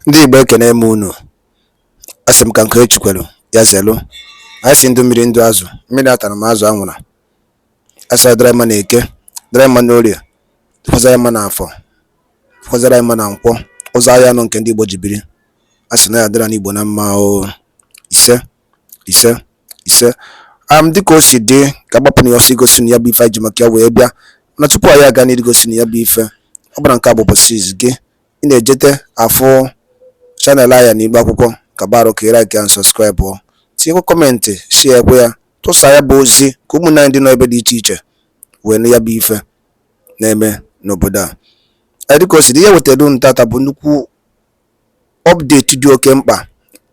Ndị Igbo ekene m unu. Asị m ka nke echukwelu ya zelu. Anyị si ndụ mmiri ndụ azụ. Mmiri atara m azụ anwụra. Asa dịrị mma na eke, dịrị mma n'orie, fọzara mma n'afọ, fọzara mma na nkwọ, ụzọ ahịa anọ nke ndị Igbo ji biri. Asị na ya dịra n'Igbo na mma o. Ise, ise, ise. Dịka o si dị ka agbapụ na ya ọsọ igosi na ya bụ ife anyị ji maka ya wee bịa. Na tupu anyị aga n'igosi na ya bụ ife, ọ bụla nke a bụ ụbọchị izu gị. Ị na-ejete afọ channel aya n'Igbo akwụkwọ ka baro ka like and subscribe o. Tinyekwa kọmentị, share ekwe ya, tụsa ya bụ ozi ka ụmụnne anyị dị n'ebe dị iche iche wee na ya bụ ife na-eme n'obodo a. Dịka o si dị, ihe wetara unu tata bụ nnukwu update dị oke mkpa.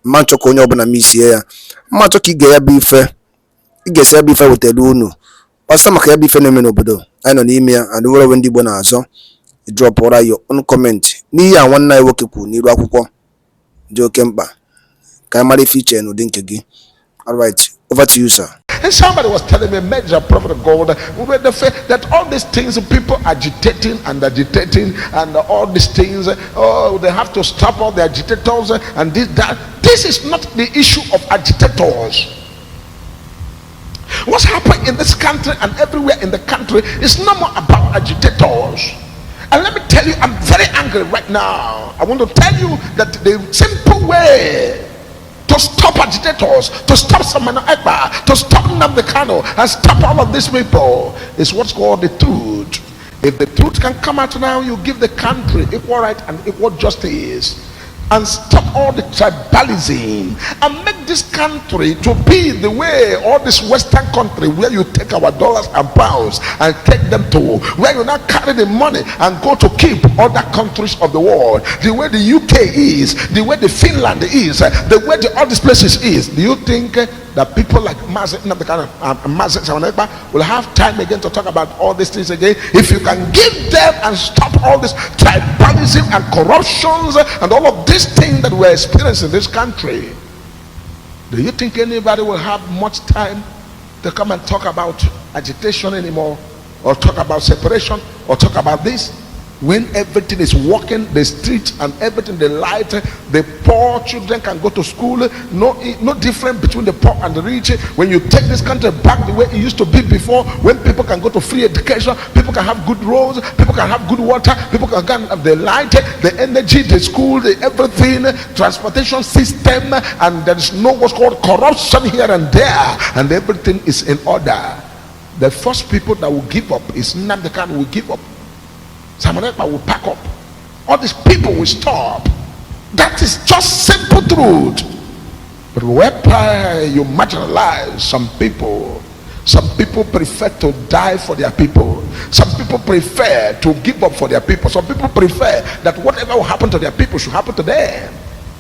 Mma nchọ ka onye ọbụla misie ya, mma nchọ ka ị ga ya bụ ife, ị ga-esi ya bụ ife wetara unu gbasa maka ya bụ ife na-eme n'obodo anyị nọ n'ime ya. And nwere ndị Igbo na-azọ drọpụra ya on comment n'ihe a nwanne anyị nwoke kwuru n'iru akwụkwọ dị oke mkpa ka anyị mara ife iche n'ụdị nke gị. All right, over to you, sir. And somebody was telling me, Major Prophet of God, the fact that all these things, people agitating and all these things, oh, they have to stop all the agitators and this, that. This is not the issue of agitators. What's happening in this country and everywhere in the country is no more about agitators. And let me tell you, I'm very angry right now. I want to tell you that the simple way to stop agitators, to stop Ekpa, to stop Namdekano, and stop all of these people is what's called the truth. If the truth can come out now, you give the country equal right and equal justice, and stop all the tribalism, and make this country to be the way all this Western country where you take our dollars and pounds and take them to, where you now carry the money and go to keep other countries of the world, the way the UK is, the way the Finland is, the way all these places is. Do you think that people like Ekpa will have time again to talk about all these things again? If you can give them and stop all this tribalism and corruptions and all of these things that we're experiencing in this country, do you think anybody will have much time to come and talk about agitation anymore, or talk about separation, or talk about this? When everything is walking the streets and everything, the light, the poor children can go to school, no difference between the poor and the rich. When you take this country back the way it used to be before, when people can go to free education, people can have good roads, people can have good water, people can have the light, the energy, the school, the everything, transportation system, and there is no what's called corruption here and there, and everything is in order. The first people that will give up is Namdekan will give up. Ekpa will pack up. All these people will stop. That is just simple truth. But whereby you marginalize some people prefer to die for their people. Some people prefer to give up for their people. Some people prefer that whatever will happen to their people should happen to them.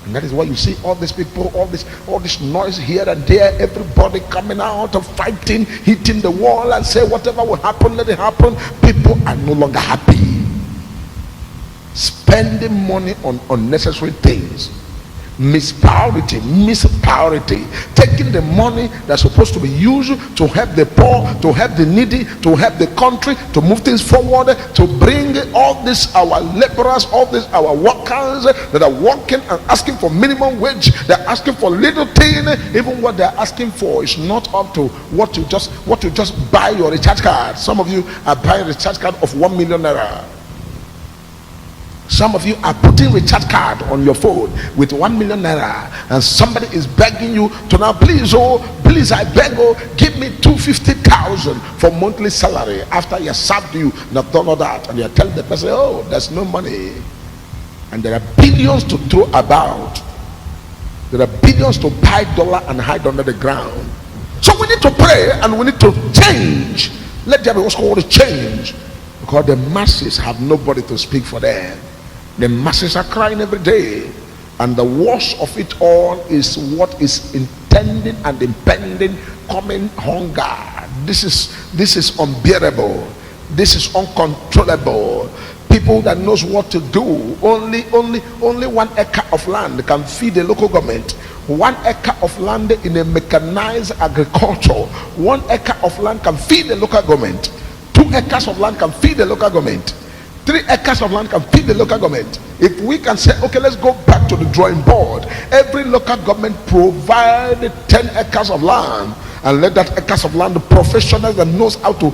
And that is why you see all these people, all this noise here and there, everybody coming out of fighting, hitting the wall and say whatever will happen, let it happen. People are no longer happy. Spending money on unnecessary things, mispriority, taking the money that's supposed to be used to help the poor, to help the needy, to help the country, to move things forward, to bring all this our laborers, all this our workers that are working and asking for minimum wage. They're asking for little thing. Even what they're asking for is not up to what you just buy your recharge card. Some of you are buying a recharge card of 1 million naira. Some of you are putting recharge card on your phone with 1 million naira, and somebody is begging you to now, please, I beg, give me 250,000 for monthly salary after you served you and have done all that, and you're telling the person, oh, there's no money. And there are billions to throw about. There are billions to buy dollar and hide under the ground. So we need to pray and we need to change. Let there be what's called a change, because the masses have nobody to speak for them. The masses are crying every day, and the worst of it all is what is intending and impending coming hunger. This is unbearable. This is uncontrollable. People that knows what to do, only 1 acre of land can feed the local government. 1 acre of land in a mechanized agriculture, 1 acre of land can feed the local government. 2 acres of land can feed the local government. 3 acres of land can feed the local government. If we can say, okay, let's go back to the drawing board. Every local government provide 10 acres of land, and let that acres of land, the professionals that knows how to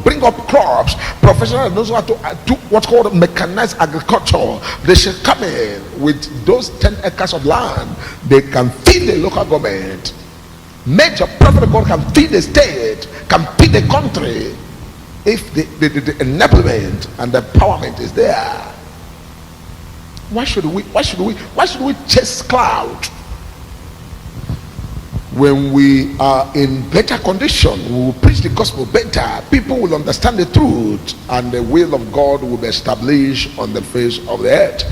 bring up crops, professionals that knows how to do what's called mechanized agriculture, they should come in with those 10 acres of land. They can feed the local government. Major prophet of God can feed the state, can feed the country, if the enablement and the empowerment is there. Why should we chase cloud? When we are in better condition, we will preach the gospel better. People will understand the truth, and the will of God will be established on the face of the earth.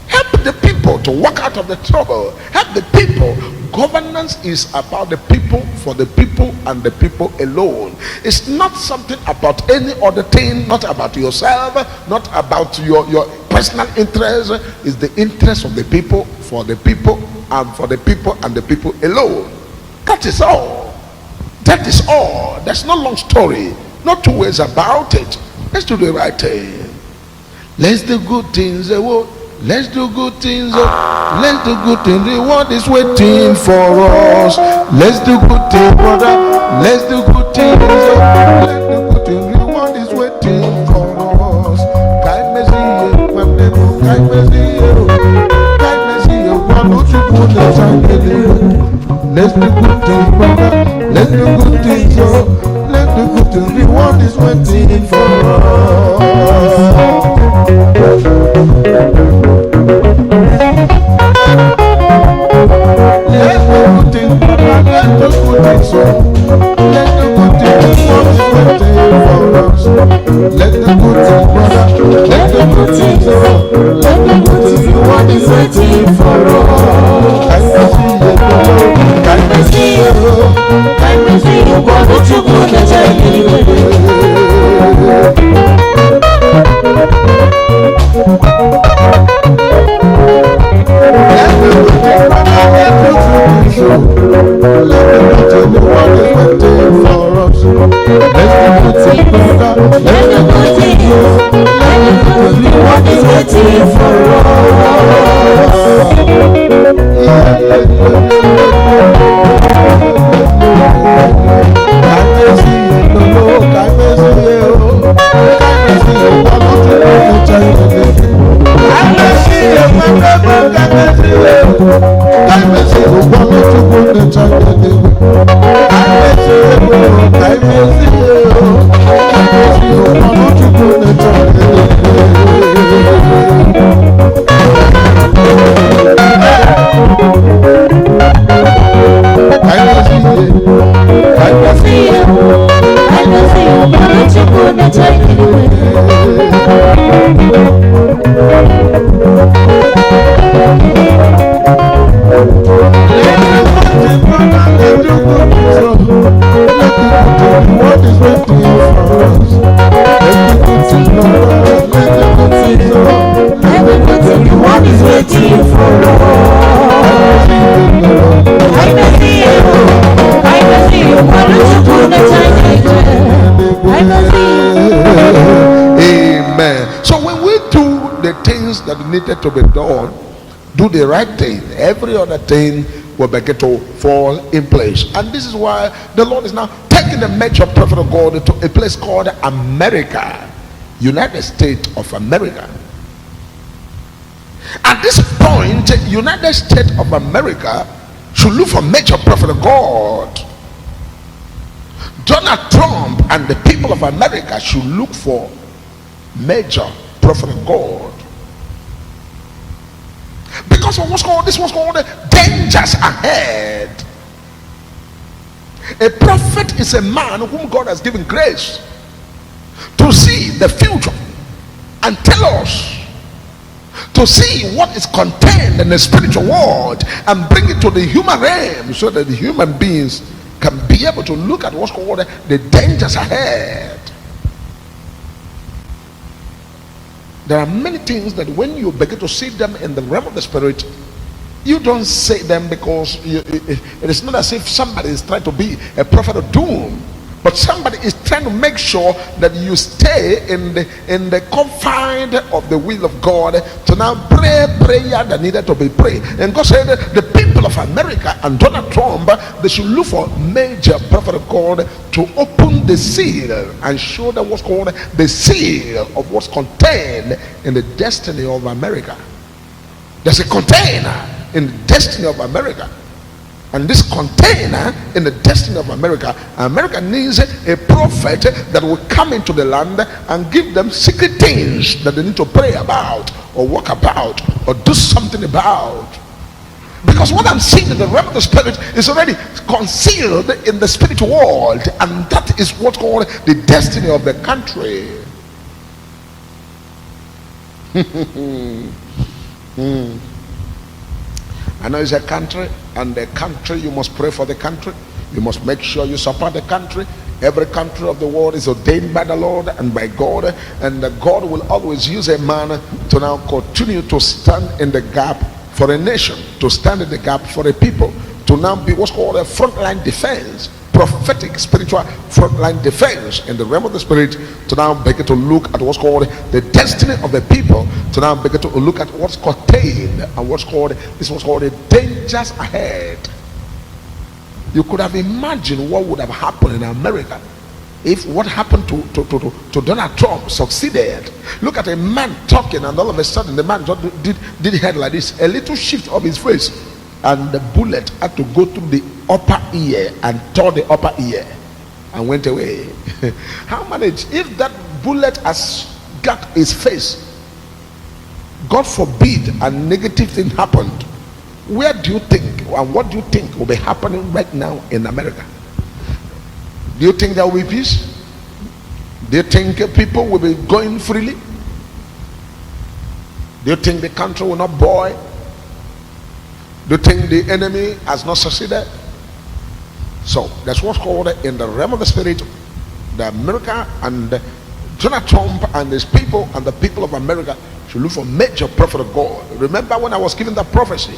Help the people to walk out of the trouble. Help the people. Governance is about the people, for the people, and the people alone. It's not something about any other thing, not about yourself, not about your personal interest. It's the interest of the people, for the people, and for the people, and the people alone. That is all. That is all. There's no long story, no two ways about it. Let's do the right thing. Let's do good things. Let's do good things. Let's do good things. Reward is waiting for us. Let's do good things, brother. Let's do good things. Let's do good things. Reward is waiting for us. Kind mercy, my people. Kind mercy, kind mercy. What you put the let's do good things, brother. Let's do good things, let's do good things. Reward is waiting for us. Let's do good things, brother. Let's do good things, let's do good things. Reward is waiting for us. Let's do good things, brother. Let's do good things, let's do good things. Reward is waiting for us. Amen. So when we do the things that needed to be done, do the right thing, every other thing will begin to fall in place. And this is why the Lord is now taking the major prophet of God to a place called America, United States of America. At this point, United States of America should look for major prophet of God. Donald Trump and the people of America should look for major prophet of God, because of this was called dangers ahead. A prophet is a man whom God has given grace to see the future and tell us, to see what is contained in the spiritual world and bring it to the human realm, so that the human beings can be able to look at what's called the dangers ahead. There are many things that when you begin to see them in the realm of the spirit, you don't say them because it is not as if somebody is trying to be a prophet of doom. But somebody is trying to make sure that you stay in the confine of the will of God to now pray prayer that needed to be prayed. And God said the people of America and Donald Trump, they should look for major prophet of God to open the seal and show them what's called the seal of what's contained in the destiny of America. There's a container in the destiny of America. And this container in the destiny of America, America needs a prophet that will come into the land and give them secret things that they need to pray about or walk about or do something about. Because what I'm seeing in the realm of the spirit is already concealed in the spiritual world, and that is what's called the destiny of the country. I know it's a country, and the country, you must pray for the country. You must make sure you support the country. Every country of the world is ordained by the Lord and by God, and God will always use a man to now continue to stand in the gap for a nation, to stand in the gap for a people, to now be what's called a frontline defense, prophetic spiritual frontline defense in the realm of the spirit, to now begin to look at what's called the destiny of the people, to now begin to look at what's contained and what's called the dangers ahead. You could have imagined what would have happened in America if what happened to Donald Trump succeeded. Look at a man talking, and all of a sudden the man just did head like this, a little shift of his face, and the bullet had to go through the upper ear and tore the upper ear and went away. How managed if that bullet has got his face? God forbid a negative thing happened. Where do you think, and what do you think will be happening right now in America? Do you think there will be peace? Do you think people will be going freely? Do you think the country will not boil? Do you think the enemy has not succeeded? So that's what's called in the realm of the spirit, the America and Donald Trump and his people and the people of America should look for major prophet of God. Remember when I was given that prophecy,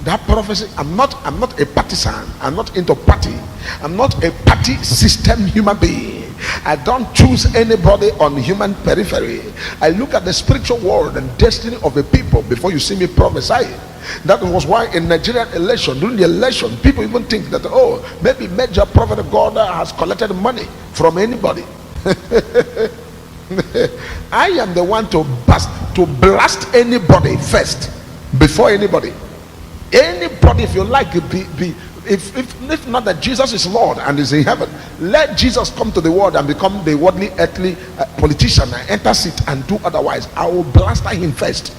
I'm not a partisan. I'm not into party. I'm not a party system human being. I don't choose anybody on human periphery. I look at the spiritual world and destiny of the people before you see me prophesy. That was why in Nigerian election, during the election, people even think that, oh, maybe major prophet of God has collected money from anybody. I am the one to blast anybody first before anybody. Anybody, if you like, if not that Jesus is Lord and is in heaven, let Jesus come to the world and become the worldly earthly politician and enter seat and do otherwise. I will blast him first.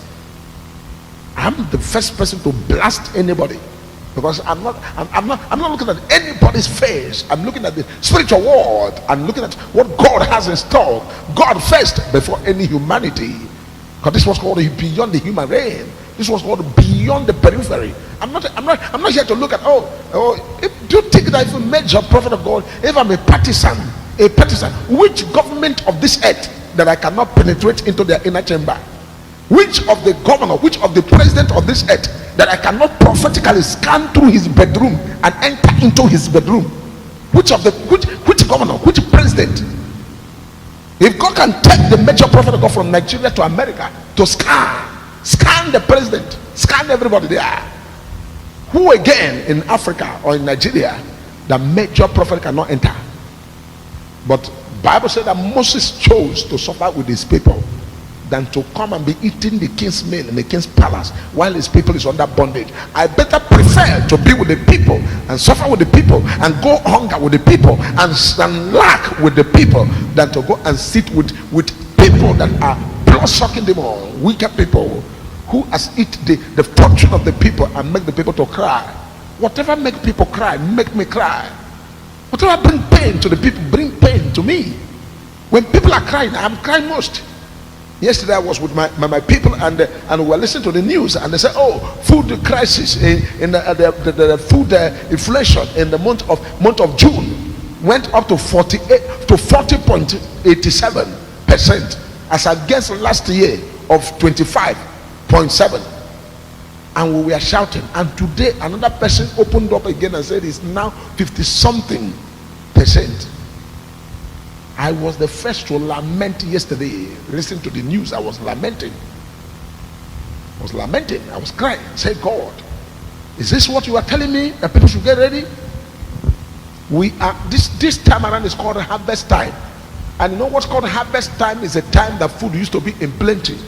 I'm the first person to blast anybody, because I'm not looking at anybody's face. I'm looking at the spiritual world. I'm looking at what God has in store. God first before any humanity, because this was called beyond the human realm. This was called beyond the periphery. I'm not here to look at do you think that if a major prophet of God, if I'm a partisan, which government of this earth that I cannot penetrate into their inner chamber? Which of the governor, which of the president of this earth that I cannot prophetically scan through his bedroom and enter into his bedroom? Which governor, which president? If God can take the major prophet of God from Nigeria to America to scan the president, scan everybody there, who again in Africa or in Nigeria the major prophet cannot enter? But Bible said that Moses chose to suffer with his people than to come and be eating the king's meal in the king's palace while his people is under bondage. I better prefer to be with the people and suffer with the people and go hunger with the people and lack with the people than to go and sit with people that are blood-sucking demons, wicked people who has eat the fortune of the people and make the people to cry. Whatever make people cry, make me cry. Whatever bring pain to the people, bring pain to me. When people are crying, I'm crying most. Yesterday I was with my people and we were listening to the news, and they said, oh, food crisis in the food inflation in the month of June went up to 40.87% as against last year of 25.7%. And we were shouting, and today another person opened up again and said it's now 50 something %. I was the first to lament yesterday. Listen to the news. I was lamenting. I was crying. Say, God, is this what you are telling me that people should get ready? We are this time around is called harvest time. And you know what's called harvest time is a time that food used to be in plenty.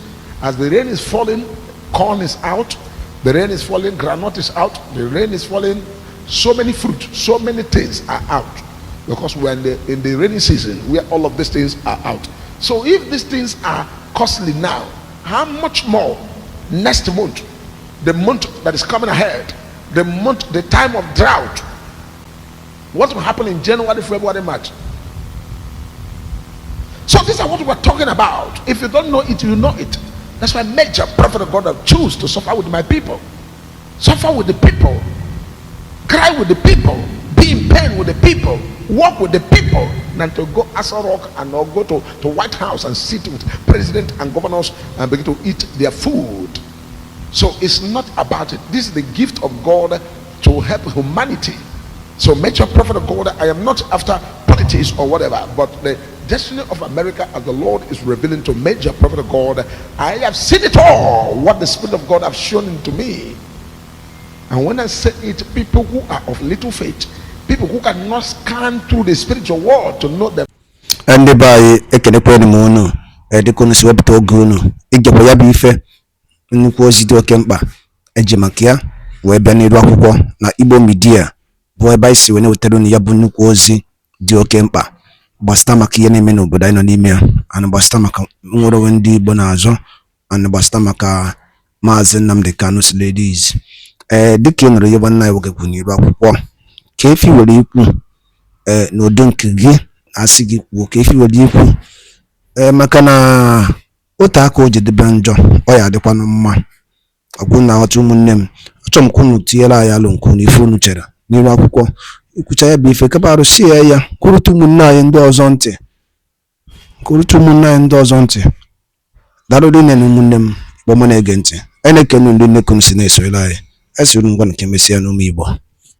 As the rain is falling, corn is out. The rain is falling, granite is out. The rain is falling, so many fruit, so many things are out. Because we're in the rainy season where all of these things are out. So if these things are costly now, how much more next month, the month that is coming ahead, the time of drought? What will happen in January, February, March? So these are what we're talking about. If you don't know it, you know it. That's why major prophet of God have choose to suffer with my people, suffer with the people, cry with the people, be in pain with the people, walk with the people, than to go Asa Rock and or go to White House and sit with president and governors and begin to eat their food. So it's not about it. This is the gift of God to help humanity. So major prophet of God, I am not after politics or whatever, but the destiny of America as the Lord is revealing to major prophet of God. I have seen it all, what the Spirit of God have shown into me. And when I say it, people who are of little faith, people who cannot scan through the spiritual world to know them. And the by Ekeneponi Mono, Ediconus Webto Guno, Igapa Bife, Nukwosito Kempa, Ejemakia, Webani Rakuko, na Ibo Media, boy by Siwene Uterun Yabunukozi, Dio Kempa, Bastamaki Yenemeno, but I know Nimia, and Bastamaka Muro Wendi Bonazo, and Bastamaka Mazen Namdecanus ladies. Dikin Rayabana Wakuni Rakuko, Kefi Wadiku, no Dunkigi. Asigi woke if you would you makana otako de banjo oya de kwano mma aguna otu munnem achom kunu tiela ya lonku ni fonu chera ni akwụkwọ ikucha ya bife kabaru si ya kurutu munna ya ndị ọzọ ntị darudi nenu munnem bo mo na ege ntị ene kenu ndị nekunu si na eso ila ya esiru ngwa nke mesia no mi Igbo.